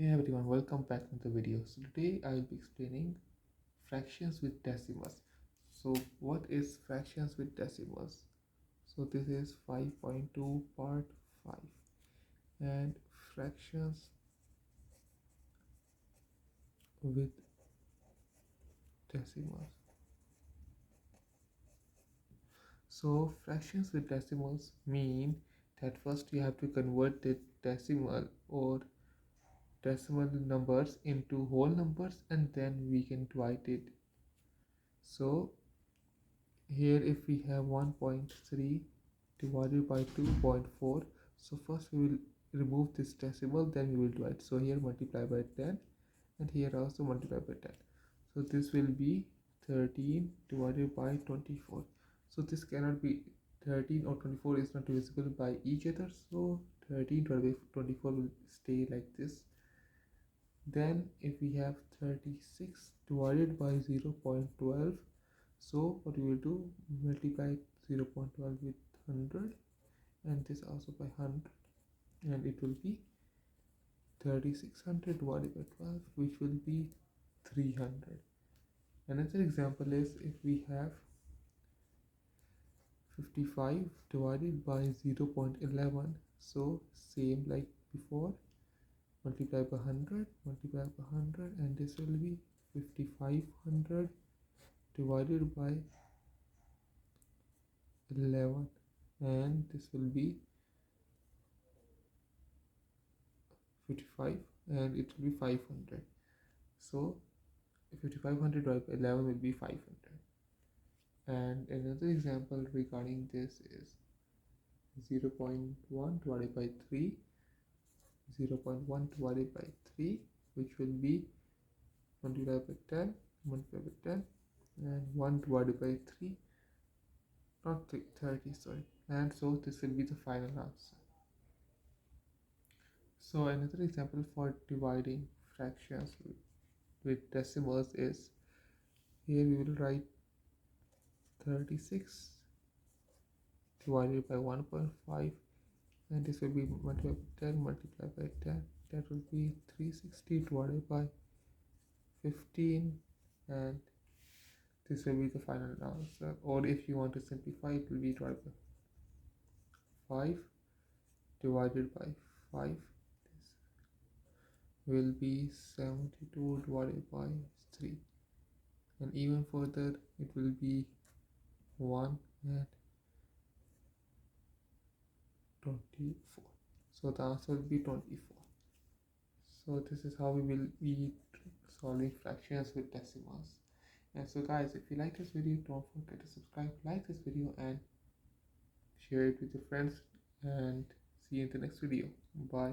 Hey everyone, welcome back to the video. So today I will be explaining fractions with decimals. So what is fractions with decimals? So this is 5.2 part 5 and fractions with decimals. So fractions with decimals mean that first you have to convert the decimal or decimal numbers into whole numbers and then we can divide it. So here if we have 1.3 divided by 2.4, so first we will remove this decimal, then we will divide. So here multiply by 10 and here also multiply by 10. So this will be 13 divided by 24. So this cannot be 13 or 24 is not divisible by each other, so 13 divided by 24 will stay like this. Then if we have 36 divided by 0.12, so what we will do, multiply 0.12 with 100 and this also by 100 and it will be 3600 divided by 12, which will be 300. Another example is if we have 55 divided by 0.11, so same like before, multiply by 100, multiply by 100 and this will be 5500 divided by 11 and this will be 55 and it will be 500. So 5500 divided by 11 will be 500. And another example regarding this is 0.1 divided by 3, 0.1 divided by 3, which will be multiplied by 10, multiplied by 10 and 1 divided by 3, not 30, sorry, and so this will be the final answer. So another example for dividing fractions with decimals is, here we will write 36 divided by 1.5 and this will be multiplied by 10 multiplied by 10, that will be 360 divided by 15 and this will be the final answer. Or if you want to simplify, it will be divided by 5 divided by 5, this will be 72 divided by 3 and even further it will be 1 and 24. So the answer will be 24. So this is how we will be solving fractions with decimals. And so guys, if you like this video, don't forget to subscribe, like this video and share it with your friends, and see you in the next video. Bye.